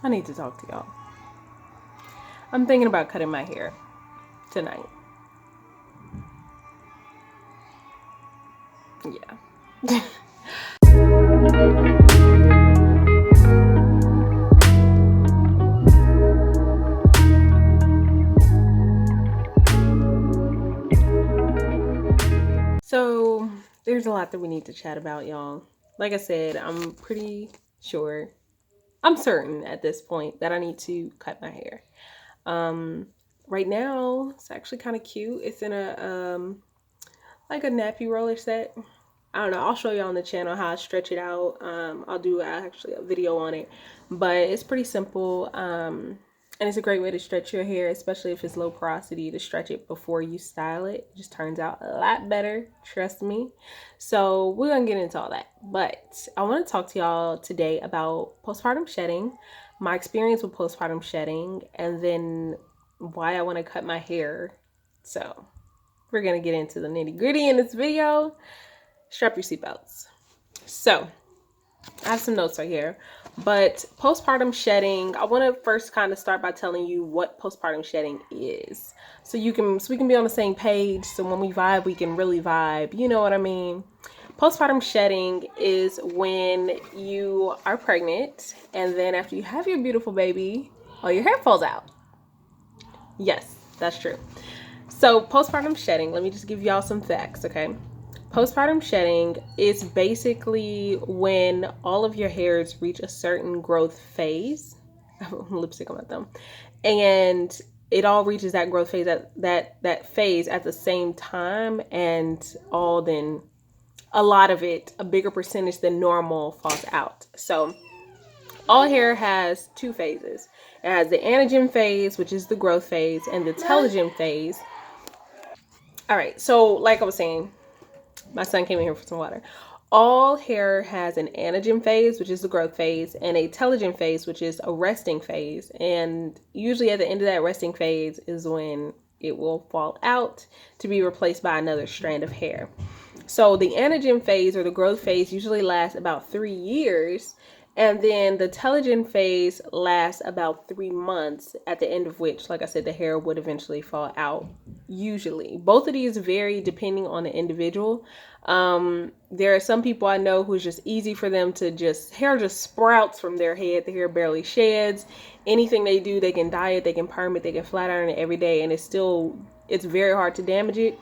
I need to talk to y'all. I'm thinking about cutting my hair tonight. Yeah. So there's a lot that we need to chat about, y'all. Like I said, I'm pretty sure, I'm certain at this point that I need to cut my hair. Right now it's actually kind of cute. It's in a like a nappy roller set. I don't know. I'll show you on the channel how I stretch it out. I'll do actually a video on it, but it's pretty simple. And it's a great way to stretch your hair, especially if it's low porosity, to stretch it before you style it. It just turns out a lot better, trust me. So we're gonna get into all that. But I want to talk to y'all today about postpartum shedding, my experience with postpartum shedding, and then why I want to cut my hair. So we're gonna get into the nitty-gritty in this video. Strap your seatbelts. So I have some notes right here, but postpartum shedding, I want to first kind of start by telling you what postpartum shedding is, so we can be on the same page. So when we vibe, we can really vibe. You know what I mean? Postpartum shedding is when you are pregnant, and then after you have your beautiful baby, all your hair falls out. Yes, that's true. So postpartum shedding, let me just give y'all some facts, okay? Postpartum shedding is basically when all of your hairs reach a certain growth phase. I have lipstick on my thumb. And it all reaches that growth phase, that phase at the same time, and then a lot of it, a bigger percentage than normal, falls out. So all hair has two phases. It has the anagen phase, which is the growth phase, and the telogen phase. All right, so like I was saying, my son came in here for some water. All hair has an anagen phase, which is the growth phase, and a telogen phase, which is a resting phase. And usually at the end of that resting phase is when it will fall out to be replaced by another strand of hair. So the anagen phase, or the growth phase, usually lasts about 3 years. And then the telogen phase lasts about 3 months, at the end of which, like I said, the hair would eventually fall out. Usually both of these vary depending on the individual. There are some people I know who's just easy for them to hair just sprouts from their head. The hair barely sheds. Anything they do, they can dye it, they can perm it, they can flat iron it every day, and it's very hard to damage it.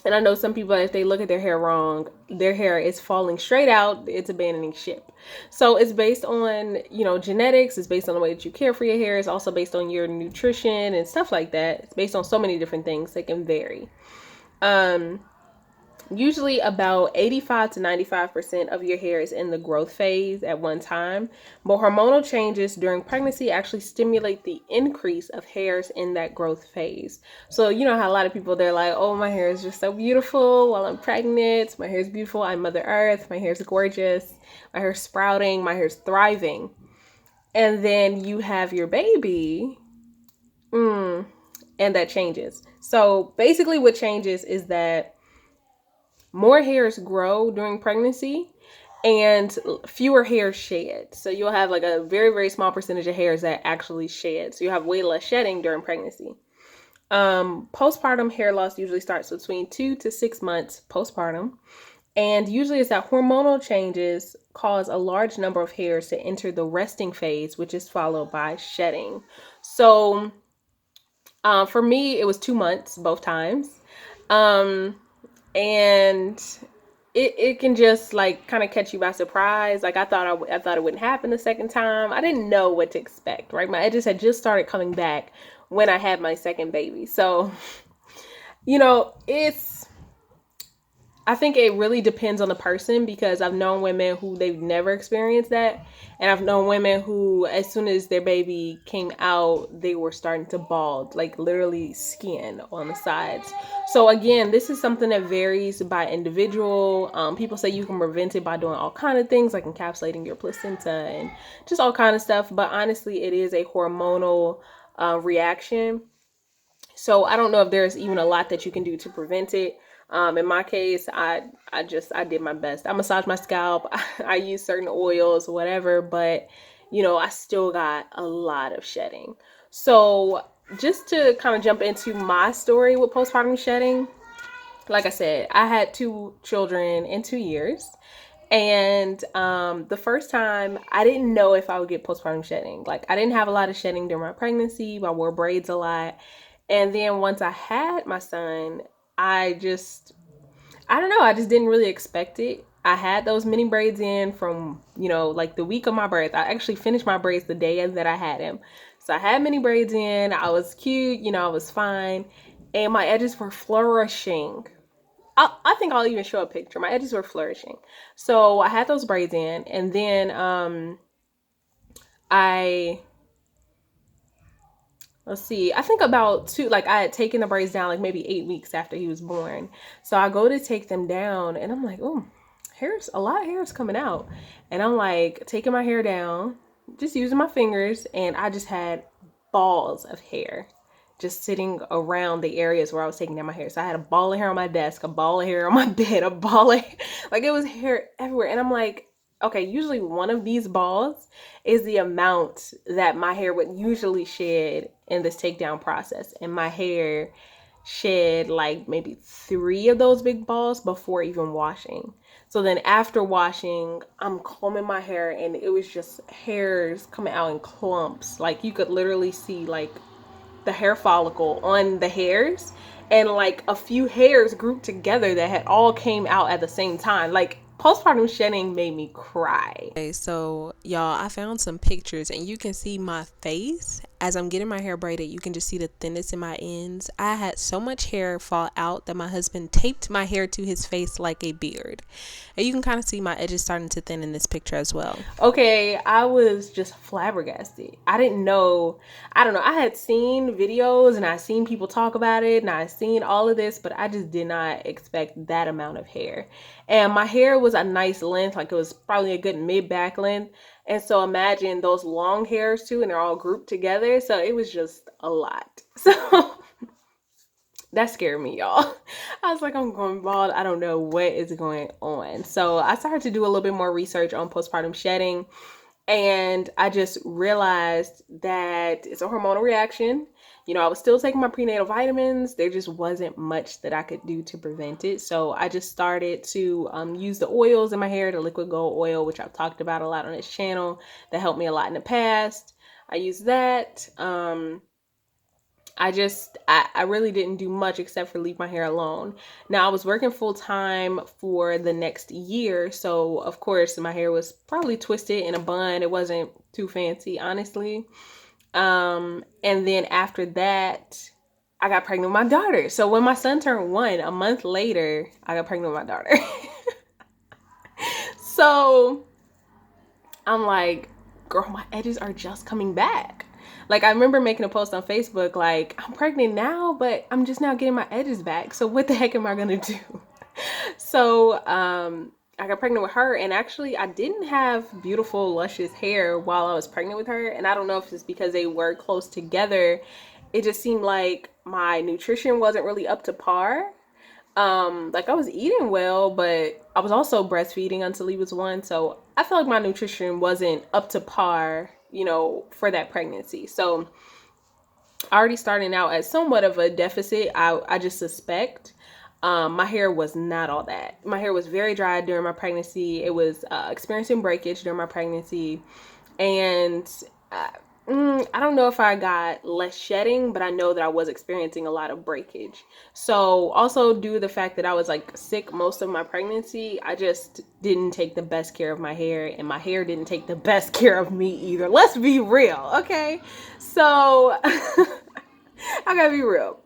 And I know some people, if they look at their hair wrong, their hair is falling straight out, it's abandoning ship. So it's based on, genetics. It's based on the way that you care for your hair. It's also based on your nutrition and stuff like that. It's based on so many different things that can vary. Usually about 85 to 95% of your hair is in the growth phase at one time, but hormonal changes during pregnancy actually stimulate the increase of hairs in that growth phase. So you know how a lot of people, they're like, oh, my hair is just so beautiful while I'm pregnant. My hair is beautiful. I'm Mother Earth. My hair is gorgeous. My hair is sprouting. My hair is thriving. And then you have your baby, and that changes. So basically what changes is that more hairs grow during pregnancy and fewer hairs shed. So you'll have like a very, very small percentage of hairs that actually shed. So you have way less shedding during pregnancy. Postpartum hair loss usually starts between 2 to 6 months postpartum. And usually it's that hormonal changes cause a large number of hairs to enter the resting phase, which is followed by shedding. So for me, it was 2 months both times. And it can just like kind of catch you by surprise. Like I thought it wouldn't happen the second time. I didn't know what to expect, right? My edges had just started coming back when I had my second baby. So, I think it really depends on the person, because I've known women who they've never experienced that. And I've known women who, as soon as their baby came out, they were starting to bald, like literally skin on the sides. So again, this is something that varies by individual. People say you can prevent it by doing all kind of things, like encapsulating your placenta and just all kind of stuff. But honestly, it is a hormonal reaction. So I don't know if there's even a lot that you can do to prevent it. In my case, I did my best. I massage my scalp. I use certain oils, whatever, but I still got a lot of shedding. So just to kind of jump into my story with postpartum shedding, like I said, I had 2 children in 2 years. And the first time, I didn't know if I would get postpartum shedding. Like, I didn't have a lot of shedding during my pregnancy. I wore braids a lot. And then once I had my son, I don't know, I just didn't really expect it. I had those mini braids in from, like the week of my birth. I actually finished my braids the day that I had him. So I had mini braids in. I was cute, I was fine. And my edges were flourishing. I think I'll even show a picture. My edges were flourishing. So I had those braids in, and then I let's see, I think about like I had taken the braids down like maybe 8 weeks after he was born. So I go to take them down, and I'm like, oh, a lot of hair is coming out, and I'm like taking my hair down, just using my fingers, and I just had balls of hair just sitting around the areas where I was taking down my hair. So I had a ball of hair on my desk, a ball of hair on my bed, a ball of like it was hair everywhere. And I'm like, okay, usually one of these balls is the amount that my hair would usually shed in this takedown process. And my hair shed like maybe 3 of those big balls before even washing. So then after washing, I'm combing my hair, and it was just hairs coming out in clumps. Like you could literally see like the hair follicle on the hairs, and like a few hairs grouped together that had all came out at the same time. Like postpartum shedding made me cry. Okay, so y'all, I found some pictures, and you can see my face as I'm getting my hair braided. You can just see the thinness in my ends. I had so much hair fall out that my husband taped my hair to his face like a beard. And you can kind of see my edges starting to thin in this picture as well. Okay, I was just flabbergasted. I don't know. I had seen videos, and I seen people talk about it, and I seen all of this, but I just did not expect that amount of hair. And my hair was a nice length, like it was probably a good mid-back length. And so imagine those long hairs too, and they're all grouped together. So it was just a lot. So that scared me, y'all. I was like, I'm going bald. I don't know what is going on. So I started to do a little bit more research on postpartum shedding. And I just realized that it's a hormonal reaction. I was still taking my prenatal vitamins. There just wasn't much that I could do to prevent it. So I just started to use the oils in my hair, the liquid gold oil, which I've talked about a lot on this channel. That helped me a lot in the past. I used that. I really didn't do much except for leave my hair alone. Now I was working full time for the next year. So of course my hair was probably twisted in a bun. It wasn't too fancy, honestly. And then after that, I got pregnant with my daughter. So when my son turned 1, a month later, I got pregnant with my daughter. So I'm like, girl, my edges are just coming back. Like, I remember making a post on Facebook, like, I'm pregnant now, but I'm just now getting my edges back. So what the heck am I going to do? So, I got pregnant with her, and actually I didn't have beautiful, luscious hair while I was pregnant with her. And I don't know if it's because they were close together. It just seemed like my nutrition wasn't really up to par. Like I was eating well, but I was also breastfeeding until he was 1. So I felt like my nutrition wasn't up to par, for that pregnancy. So already starting out at somewhat of a deficit, I just suspect. My hair was not all that. My hair was very dry during my pregnancy. It was experiencing breakage during my pregnancy. And I don't know if I got less shedding, but I know that I was experiencing a lot of breakage. So also due to the fact that I was like sick most of my pregnancy, I just didn't take the best care of my hair, and my hair didn't take the best care of me either. Let's be real, okay? So I gotta be real.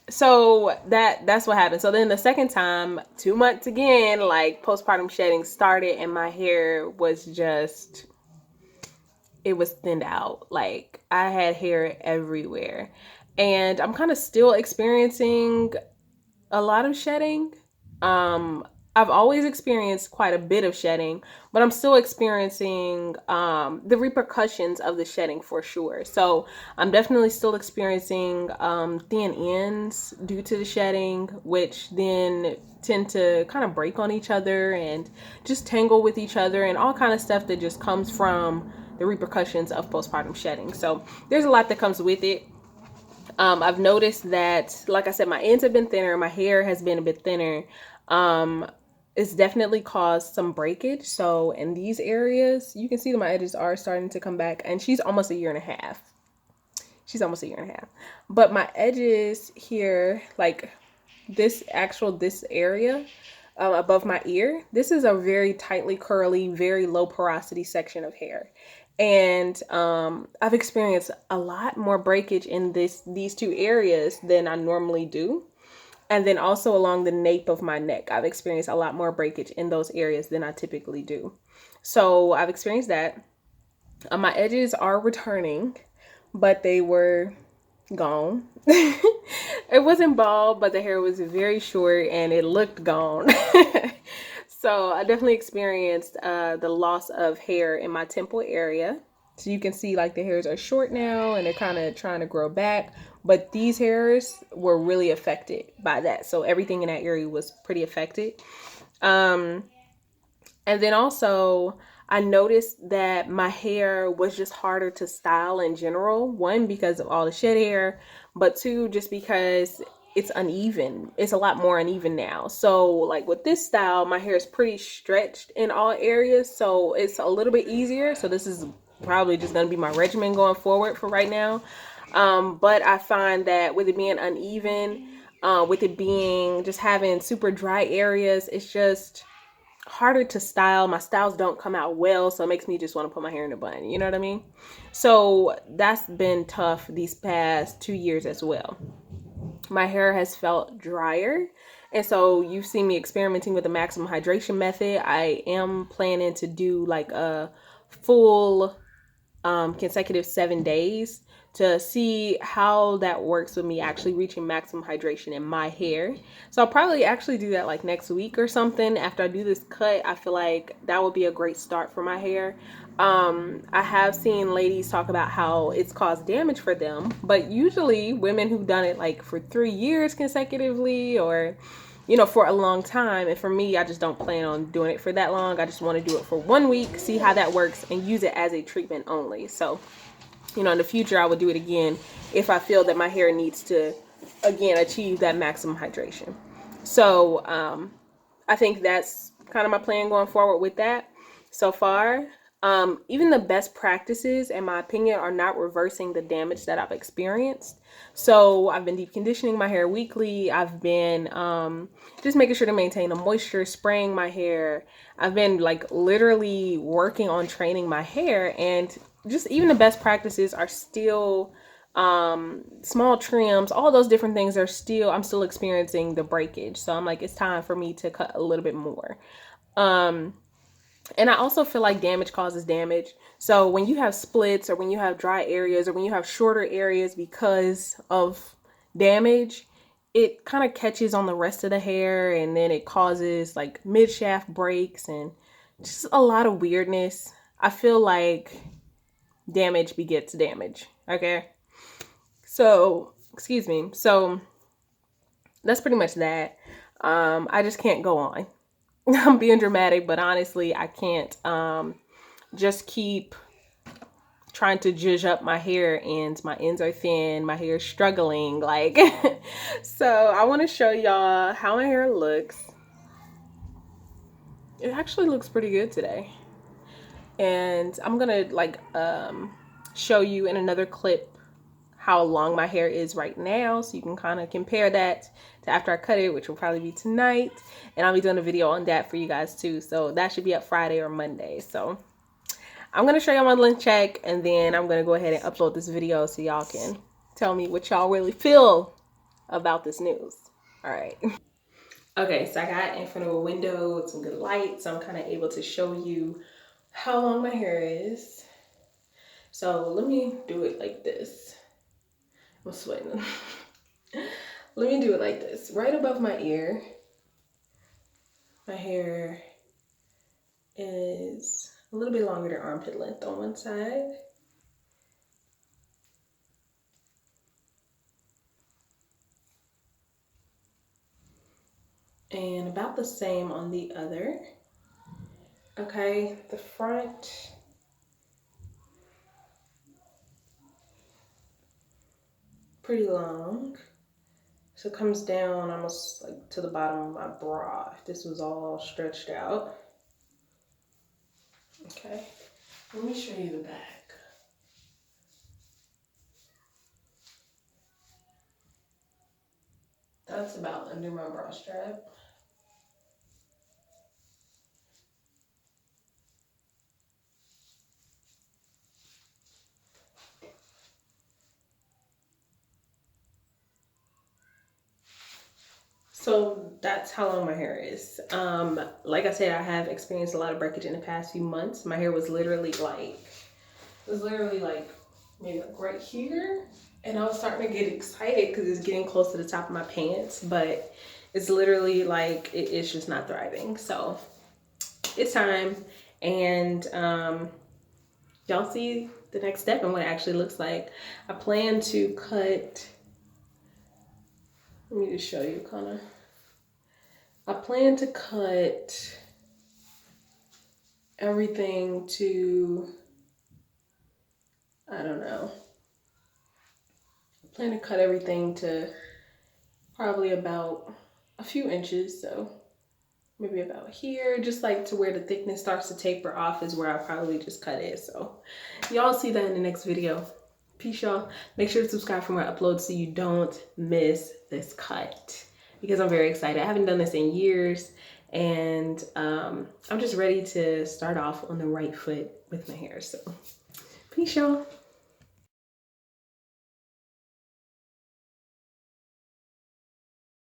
So that's what happened. So then the second time, 2 months again, like postpartum shedding started, and my hair was just, it was thinned out. Like I had hair everywhere, and I'm kind of still experiencing a lot of shedding. I've always experienced quite a bit of shedding, but I'm still experiencing the repercussions of the shedding for sure. So I'm definitely still experiencing thin ends due to the shedding, which then tend to kind of break on each other and just tangle with each other and all kind of stuff that just comes from the repercussions of postpartum shedding. So there's a lot that comes with it. I've noticed that, like I said, my ends have been thinner, my hair has been a bit thinner. Um, it's definitely caused some breakage. So in these areas, you can see that my edges are starting to come back, and she's almost a year and a half. She's almost a year and a half. But my edges here, like this area above my ear, this is a very tightly curly, very low porosity section of hair. And I've experienced a lot more breakage in these two areas than I normally do. And then also along the nape of my neck, I've experienced a lot more breakage in those areas than I typically do. So I've experienced that. My edges are returning, but they were gone. It wasn't bald, but the hair was very short and it looked gone. So I definitely experienced the loss of hair in my temple area. So you can see like the hairs are short now and they're kind of trying to grow back. But these hairs were really affected by that. So everything in that area was pretty affected. Um, and then also, I noticed that my hair was just harder to style in general. One, because of all the shed hair, but two, just because it's uneven. It's a lot more uneven now. So, like with this style, my hair is pretty stretched in all areas. So, it's a little bit easier. So, this is probably just going to be my regimen going forward for right now. But I find that with it being uneven, with it being just having super dry areas, it's just harder to style. My styles don't come out well, so it makes me just want to put my hair in a bun. You know what I mean? So that's been tough these past 2 years as well. My hair has felt drier. And so you've seen me experimenting with the maximum hydration method. I am planning to do like a full consecutive 7 days to see how that works with me actually reaching maximum hydration in my hair. So I'll probably actually do that like next week or something. After I do this cut, I feel like that would be a great start for my hair. I have seen ladies talk about how it's caused damage for them, but usually women who've done it like for 3 years consecutively or for a long time. And for me, I just don't plan on doing it for that long. I just want to do it for 1 week, see how that works, and use it as a treatment only. So, in the future, I would do it again if I feel that my hair needs to, again, achieve that maximum hydration. So, I think that's kind of my plan going forward with that so far. Even the best practices, in my opinion, are not reversing the damage that I've experienced. So I've been deep conditioning my hair weekly. I've been just making sure to maintain the moisture, spraying my hair. I've been like literally working on training my hair, and just even the best practices are still small trims, all those different things are still, I'm still experiencing the breakage. So I'm like, it's time for me to cut a little bit more. And I also feel like damage causes damage. So when you have splits or when you have dry areas or when you have shorter areas because of damage, it kind of catches on the rest of the hair and then it causes like mid shaft breaks and just a lot of weirdness. I feel like damage begets damage. Okay. So, excuse me. So that's pretty much that. I just can't go on. I'm being dramatic, but honestly, I can't just keep trying to zhuzh up my hair ends. My ends are thin. My hair is struggling. Like, so I want to show y'all how my hair looks. It actually looks pretty good today. And I'm going to like show you in another clip how long my hair is right now, so you can kind of compare that to after I cut it, which will probably be tonight. And I'll be doing a video on that for you guys too, so that should be up Friday or Monday. So I'm gonna show y'all my length check, and then I'm gonna go ahead and upload this video so y'all can tell me what y'all really feel about this news. All right. Okay, so I got in front of a window with some good light, so I'm kind of able to show you how long my hair is. So let me do it like this. I'm sweating. Let me do it like this. Right above my ear, My hair is a little bit longer than armpit length on one side. And about the same on the other. Okay, the front, pretty long. So it comes down almost like to the bottom of my bra if this was all stretched out. Okay, let me show you the back. That's about under my bra strap. So that's how long my hair is. Like I said, I have experienced a lot of breakage in the past few months. My hair was literally like maybe like right here. And I was starting to get excited because it's getting close to the top of my pants, but it's literally like, it's just not thriving. So it's time. And y'all see the next step and what it actually looks like. I plan to cut, let me just show you kind of. I plan to cut everything to, I don't know. I plan to cut everything to probably about a few inches. So maybe about here, just like to where the thickness starts to taper off is where I probably just cut it. So y'all see that in the next video. Peace, y'all. Make sure to subscribe for more uploads so you don't miss this cut, because I'm very excited. I haven't done this in years, and I'm just ready to start off on the right foot with my hair. So peace, y'all.